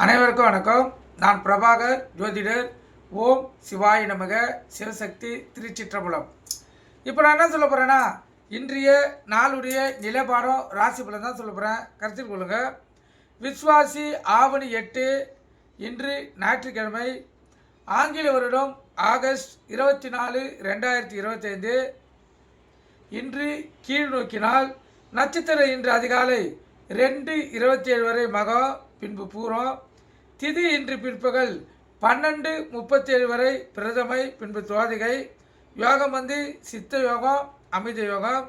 அனைவருக்கும் வணக்கம். நான் பிரபாகர் ஜோதிடர். ஓம் சிவாய நமக. சிவசக்தி திருச்சிற்றம்பலம். இப்போ நான் என்ன சொல்ல போகிறேன்னா, இன்றைய நாளுடைய நிலபாரம் ராசி பலன் தான் சொல்ல போகிறேன். கருத்தில் கொள்ளுங்க. விஸ்வாசி ஆவணி 8 இன்று ஞாயிற்றுக்கிழமை. ஆங்கில வருடம் ஆகஸ்ட் 24, 2025. இன்று கீழ் நோக்கினால் நட்சத்திரம் இன்று அதிகாலை 2:27 வரை மகம், பின்பு பூரம். திதி இன்று பிற்பகல் 12:37 வரை பிரதமை, பின்பு துவாதிகை. யோகம் சித்த யோகம், அமிர்த யோகம்.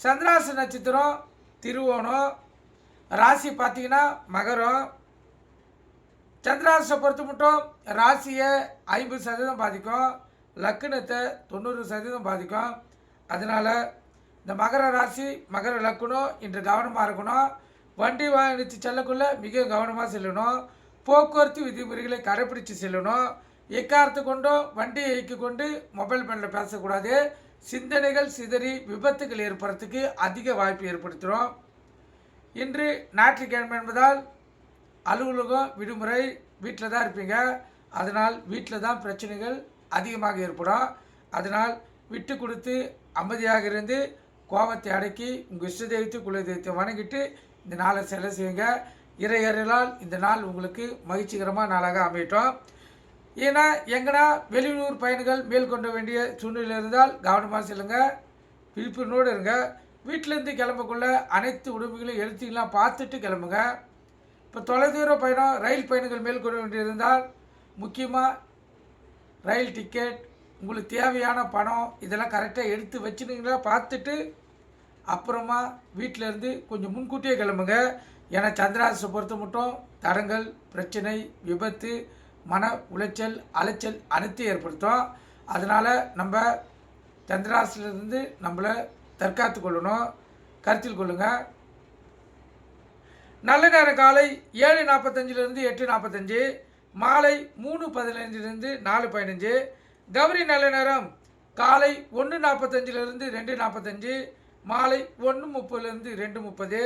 சந்திராச நட்சத்திரம் திருவோணம். ராசி பார்த்தீங்கன்னா மகரம். சந்திராசை பொறுத்து மட்டும் ராசியை 50% பாதிக்கும், லக்குனத்தை 90% பாதிக்கும். அதனால் இந்த மகர ராசி மகர லக்குனம் இன்று கவனமாக இருக்கணும். வண்டி வாகனத்து செல்லக்குள்ளே மிக கவனமாக செல்லணும். போக்குவரத்து விதிமுறைகளை கடைப்பிடித்து செல்லணும். எக்காரத்து கொண்டும் வண்டியை இயக்கி கொண்டு மொபைல் ஃபோனில் பேசக்கூடாது. சிந்தனைகள் சிதறி விபத்துகள் ஏற்படுறதுக்கு அதிக வாய்ப்பு ஏற்படுத்துகிறோம். இன்று ஞாயிற்றுக்கிழமை என்பதால் அலுவலகம் விடுமுறை, வீட்டில் தான் இருப்பீங்க. அதனால் வீட்டில் தான் பிரச்சனைகள் அதிகமாக ஏற்படும். அதனால் விட்டு கொடுத்து அமைதியாக இருந்து கோபத்தை அடக்கி உங்கள் இஷ்ட தெய்வத்தை குல தெய்வத்தை வணங்கிட்டு இந்த நாளை செலவு செய்யுங்க. இறையறலால் இந்த நாள் உங்களுக்கு மகிழ்ச்சிகரமான நாளாக அமையட்டும். ஏன்னா எங்கன்னா வெளியூர் பயணிகள் மேற்கொள்ள வேண்டிய சூழ்நிலை இருந்தால் கவனமாக செல்லுங்க, விழிப்புணர்வோடு இருங்க. வீட்டிலேருந்து கிளம்பக்குள்ள அனைத்து உடம்புகளையும் எழுத்துக்கெல்லாம் பார்த்துட்டு கிளம்புங்க. இப்போ தொலைதூர பயணம் ரயில் பயணிகள் மேற்கொள்ள வேண்டியிருந்தால் முக்கியமாக ரயில் டிக்கெட், உங்களுக்கு தேவையான பணம் இதெல்லாம் கரெக்டாக எடுத்து வச்சுருங்களா பார்த்துட்டு அப்புறமா வீட்டிலேருந்து கொஞ்சம் முன்கூட்டியே கிளம்புங்க. ஏன்னா சந்திராசை பொறுத்த மட்டும் தடங்கள், பிரச்சனை, விபத்து, மன உளைச்சல், அலைச்சல் அனைத்தையும் ஏற்படுத்தும். அதனால் நம்ம சந்திராசிலிருந்து நம்மளை தற்காத்து கொள்ளணும். கருத்தில் கொள்ளுங்கள். நல்ல நேரம் காலை 7:45 8:45, மாலை 3:15 4:15. கௌரி நல்ல நேரம் காலை 1:45 2:45, மாலை 1:30 2:30.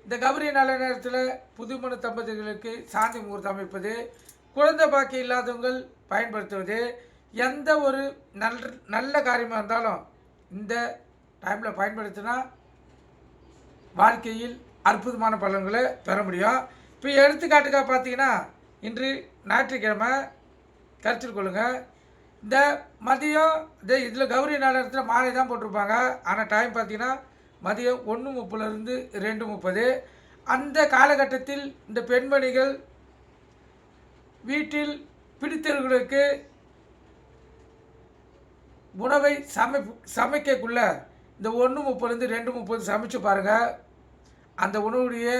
இந்த கௌரி நல்ல நேரத்தில் புதுமண தம்பதிகளுக்கு சாந்தி முகூர்த்தம் அமைப்பது, குழந்தை பாக்கி இல்லாதவங்கள் பயன்படுத்துவது, எந்த ஒரு நல்ல காரியமாக இருந்தாலும் இந்த டைமில் பயன்படுத்தினா வாழ்க்கையில் அற்புதமான பலன்களை பெற முடியும். இப்போ எடுத்துக்காட்டுக்காக பார்த்தீங்கன்னா இன்று ஞாயிற்றுக்கிழமை. கருத்தில் கொள்ளுங்கள். இந்த மதியம் இதில் கௌரி நேரத்தில் மாலை தான் போட்டிருப்பாங்க. ஆனால் டைம் பார்த்தீங்கன்னா மதியம் 1:30 2:30. அந்த காலகட்டத்தில் இந்த பெண்மணிகள் வீட்டில் பிடித்தவர்களுக்கு உணவை சமைக்கக்குள்ள இந்த 1:30 2:30 சமைச்சு பாருங்கள். அந்த உணவுடைய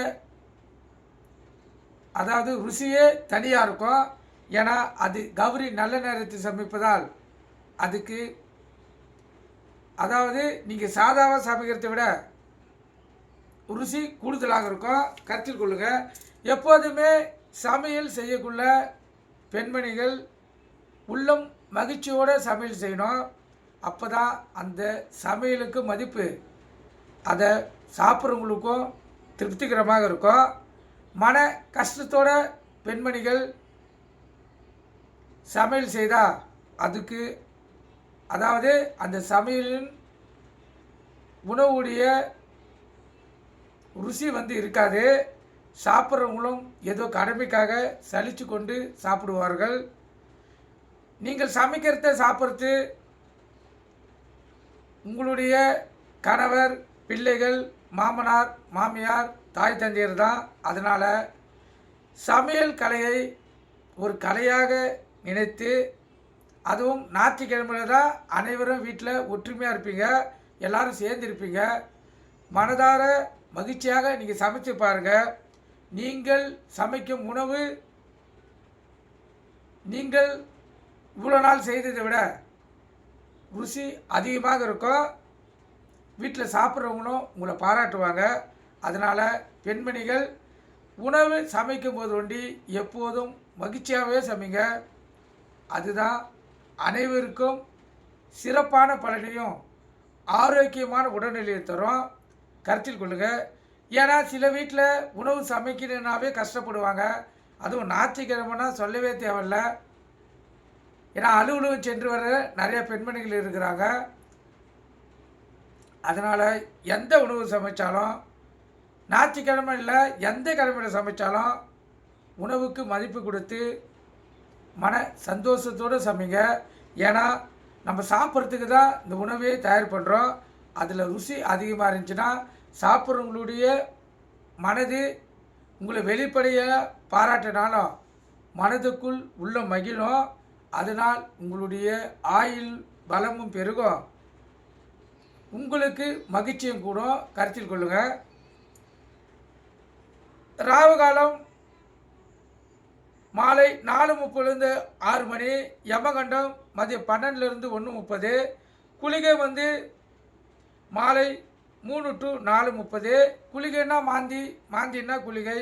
அதாவது ருசியே தனியாக இருக்கும். ஏன்னா அது கௌரி நல்ல நேரத்தில் சமைப்பதால் அதுக்கு அதாவது நீங்கள் சாதாவாக சமைக்கிறதை விட ருசி கூடுதலாக இருக்கும். கருத்தில் கொள்ளுங்கள். எப்போதுமே சமையல் செய்யக்குள்ள பெண்மணிகள் உள்ளம் மகிழ்ச்சியோடு சமையல் செய்யணும். அப்போ தான் அந்த சமையலுக்கு மதிப்பு, அதை சாப்பிட்றவங்களுக்கும் திருப்திகரமாக இருக்கும். மன கஷ்டத்தோட பெண்மணிகள் சமையல் செய்தால் அதுக்கு அதாவது அந்த சமையலின் உணவுடைய ருசி இருக்காது. சாப்பிட்றவங்களும் ஏதோ கடமைக்காக சலித்து கொண்டு சாப்பிடுவார்கள். நீங்கள் சமைக்கிறத சாப்பிட்றது உங்களுடைய கணவர், பிள்ளைகள், மாமனார், மாமியார், தாய் தந்தையர் தான். அதனால் சமையல் கலையை ஒரு கலையாக நினைத்து, அதுவும் ஞாயிற்றுக்கிழமையில் தான் அனைவரும் வீட்டில் ஒற்றுமையாக இருப்பீங்க, எல்லோரும் சேர்ந்துருப்பீங்க. மனதார மகிழ்ச்சியாக நீங்கள் சமைச்சு பாருங்கள். நீங்கள் சமைக்கும் உணவு நீங்கள் இவ்வளோ நாள் செய்ததை விட ருசி அதிகமாக இருக்கும். வீட்டில் சாப்பிட்றவங்களும் உங்களை பாராட்டுவாங்க. அதனால் பெண்மணிகள் உணவு சமைக்கும் போது ஒண்டி எப்போதும் மகிழ்ச்சியாகவே சமைங்க. அதுதான் அனைவருக்கும் சிறப்பான பலனையும் ஆரோக்கியமான உடல்நிலையை தரும். கருத்தில் கொள்ளுங்கள். ஏன்னா சில வீட்டில் உணவு சமைக்கணுன்னாவே கஷ்டப்படுவாங்க. அதுவும் ஞாயிற்றுக்கிழமைனா சொல்லவே தேவையில்ல. ஏன்னா அலுவலகம் சென்று வர நிறைய பெண்மணிகள் இருக்கிறாங்க. அதனால் எந்த உணவு சமைச்சாலும் ஞாயிற்றுக்கிழமை இல்லை, எந்த கிழமையில் சமைச்சாலும் உணவுக்கு மதிப்பு கொடுத்து மன சந்தோஷத்தோடு சமைங்க. ஏன்னா நம்ம சாப்பிட்றதுக்கு தான் இந்த உணவே தயார் பண்ணுறோம். அதில் ருசி அதிகமாக இருந்துச்சுன்னா சாப்பிட்றவங்களுடைய மனது உங்களை வெளிப்படையாக பாராட்டினாலும் மனதுக்குள் உள்ள மகிழும். அதனால் உங்களுடைய ஆயுள் பலமும் பெருகும், உங்களுக்கு மகிழ்ச்சியும் கூட. கருத்தில் கொள்ளுங்கள். ராவு காலம் மாலை 4:30லேருந்து 6 மணி, யமகண்டம் மதியம் 12லேருந்து 1:30, குளிகை மாலை 3 to 4:30. குளிகைன்னா மாந்தின்னா குளிகை.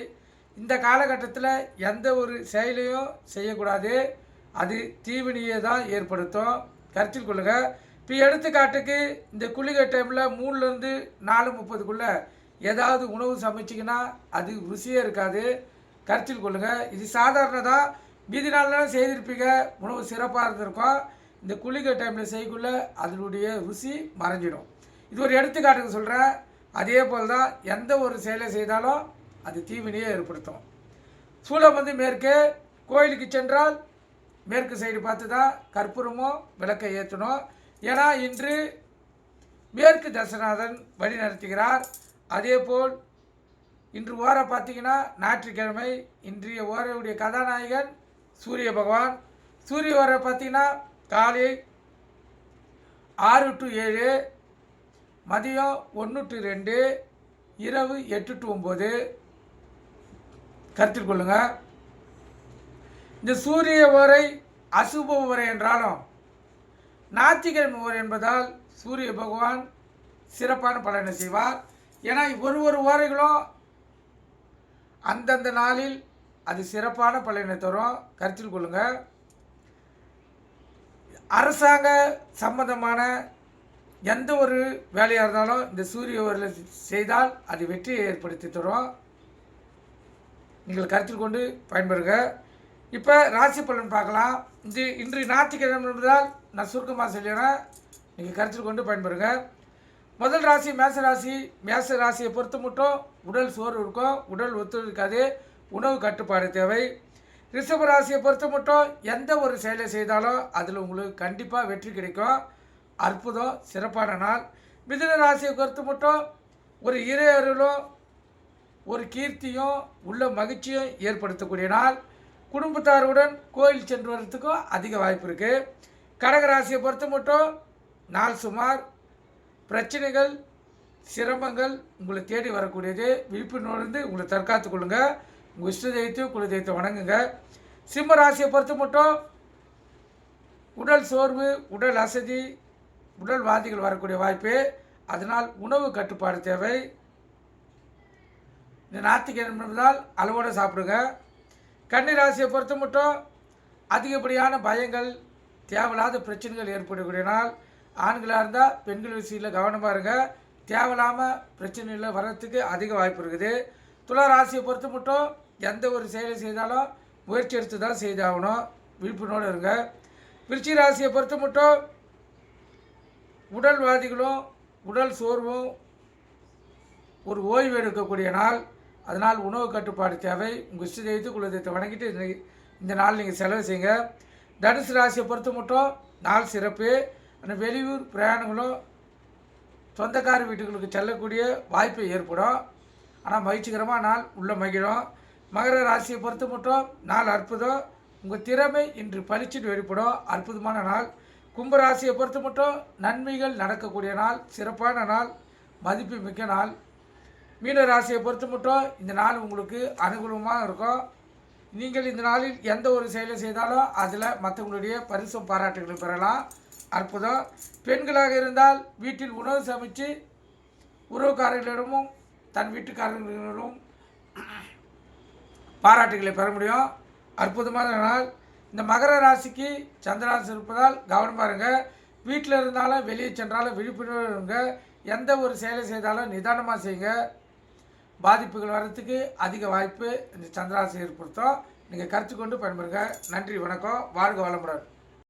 இந்த காலகட்டத்தில் எந்த ஒரு செயலையும் செய்யக்கூடாது, அது தீவினையை தான் ஏற்படுத்தும். கருத்தில் கொள்ளுங்கள். இப்போ எடுத்துக்காட்டுக்கு இந்த குளிகை டைமில் 3லேருந்து 4:30க்குள்ளே ஏதாவது உணவு சமைச்சிங்கன்னா அது ருசியே இருக்காது. கருத்தில் கொள்ளுங்கள். இது சாதாரணதாக மீதி நாள்லாம் செய்திருப்பீங்க, உணவு சிறப்பாக இருந்திருக்கும். இந்த குளிகை டைமில் செய்யக்குள்ள அதனுடைய ருசி மறைஞ்சிடும். இது ஒரு எடுத்துக்காட்டுக்கு சொல்கிறேன். அதே போல் தான் எந்த ஒரு செயலை செய்தாலும் அது தீவினையை ஏற்படுத்தும். சூலம் மேற்கே, கோயிலுக்கு சென்றால் மேற்கு சைடு பார்த்து தான் கற்பூரமும் விளக்கை ஏற்றணும். ஏன்னா இன்று மேற்கு தசநாதன் வழி நடத்துகிறார். அதே போல் இன்று ஓர பார்த்திங்கன்னா ஞாயிற்றுக்கிழமை. இன்றைய ஓரையுடைய கதாநாயகன் சூரிய பகவான். சூரிய ஓரை பார்த்திங்கன்னா காலை 6 to 7, மதியம் 1 to 2, இரவு 8 to 9. கருத்தில் கொள்ளுங்கள். இந்த சூரிய ஓரை அசுப ஓரை என்றாலும் ஞாயிற்றுக்கிழமை ஓரை என்பதால் சூரிய பகவான் சிறப்பான பலனை செய்வார். ஏன்னா ஒரு ஓரைகளும் அந்தந்த நாளில் அது சிறப்பான பலனை தரும். கருத்தில் கொள்ளுங்கள். அரசாங்க சம்பந்தமான எந்த ஒரு வேலையாக இருந்தாலும் இந்த சூரிய ஓரையில் செய்தால் அது வெற்றியை ஏற்படுத்தி தரும். நீங்கள் கருத்தில் கொண்டு பயன்பெறுங்க. இப்போ ராசி பலன் பார்க்கலாம். இன்று ஞாயிற்றுக்கிழமை என்பதால் நான் சுருக்கமாக சொல்லிடுறேன், நீங்கள் கருத்தில் கொண்டு பயன்பெறுங்க. முதல் ராசி மேசராசி. மேச ராசியை பொறுத்த மட்டும் உடல் சோர்வு இருக்கும், உடல் ஒத்துழைக்காது, உணவு கட்டுப்பாடு தேவை. ரிஷப ராசியை பொறுத்த மட்டும் எந்த ஒரு செயலை செய்தாலும் அதில் உங்களுக்கு கண்டிப்பாக வெற்றி கிடைக்கும். அற்புதம், சிறப்பான நாள். மிதுன ராசியை பொறுத்த மட்டும் ஒரு இறையருளும் ஒரு கீர்த்தியும் உள்ள மகிழ்ச்சியும் ஏற்படுத்தக்கூடிய நாள். குடும்பத்தாருடன் கோயில் சென்று வர்றதுக்கும் அதிக வாய்ப்பு இருக்குது. கடகராசியை பொறுத்த மட்டும் நாள் சுமார். பிரச்சனைகள், சிரமங்கள் உங்களை தேடி வரக்கூடியது. விழிப்புணர்ந்து உங்களை தற்காத்து கொள்ளுங்க. உங்கள் இஷ்ட தெய்வத்தையும் குல தெய்வத்தை வணங்குங்க. சிம்ம ராசியை பொறுத்த மட்டும் உடல் சோர்வு, உடல் அசதி, உடல்வாதிகள் வரக்கூடிய வாய்ப்பு. அதனால் உணவு கட்டுப்பாடு தேவை. இந்த ஞாயிற்றுக்கிழமை என்பதால் அளவோடு சாப்பிடுங்க. கன்னி ராசியை பொறுத்த மட்டும் அதிகப்படியான பயங்கள், தேவையில்லாத பிரச்சனைகள் ஏற்படக்கூடிய நாள். ஆண்களாக இருந்தால் பெண்கள் விஷயத்தில் கவனமாக இருங்க. தேவையில்லாமல் பிரச்சனையில் வர்றதுக்கு அதிக வாய்ப்பு இருக்குது. துலா ராசியை பொறுத்த மட்டும் எந்த ஒரு செயலை செய்தாலும் முயற்சி எடுத்து தான் செய்தாகணும். விழிப்புணர்வோடு இருங்க. விருச்சிக ராசியை பொறுத்த மட்டும் உடல்வாதிகளும் உடல் சோர்வும் ஒரு ஓய்வு எடுக்கக்கூடிய நாள். அதனால் உணவு கட்டுப்பாடு தேவை. உங்கள் இஷ்ட தெய்வத்தை குல தெய்வத்தை வணங்கிட்டு இந்த நாள் நீங்கள் செலவு செய்யுங்க. தனுசு ராசியை பொறுத்த மட்டும் நாள் சிறப்பு. ஆனால் வெளியூர் பிரயாணங்களும் சொந்தக்கார வீட்டுகளுக்கு செல்லக்கூடிய வாய்ப்பு ஏற்படும். ஆனால் மகிழ்ச்சிகரமாக நாள் உள்ள மகிழும். மகர ராசியை பொறுத்த மட்டும் நாள் அற்புதம். உங்கள் திறமை இன்று பளிச்சுட்டு வெளிப்படும். அற்புதமான நாள். கும்பராசியை பொறுத்த மட்டும் நன்மைகள் நடக்கக்கூடிய நாள், சிறப்பான நாள், மதிப்பு மிக்க நாள். மீன ராசியை பொறுத்த மட்டும் இந்த நாள் உங்களுக்கு அனுகூலமாக இருக்கும். நீங்கள் இந்த நாளில் எந்த ஒரு செயலை செய்தாலும் அதில் மற்றவங்களுடைய பரிசும் பாராட்டுகளை பெறலாம். அற்புதம். பெண்களாக இருந்தால் வீட்டில் உணவு சமைச்சு உறவுக்காரர்களிடமும் தன் வீட்டுக்காரர்களிடம் பாராட்டுகளை பெற முடியும். அற்புதமான நாள். இந்த மகர ராசிக்கு சந்திராசி இருப்பதால் கவனமாக இருங்க. வீட்டில் இருந்தாலும் வெளியே சென்றாலும் விழிப்புணர்வு இருங்க. எந்த ஒரு செயலை செய்தாலும் நிதானமாக செய்யுங்க. பாதிப்புகள் வர்றதுக்கு அதிக வாய்ப்பு இந்த சந்திராசி ஏற்படுத்தும். நீங்கள் கருத்து கொண்டு பயன்பெறுங்க. நன்றி, வணக்கம், வாழ்க வளமுடன்.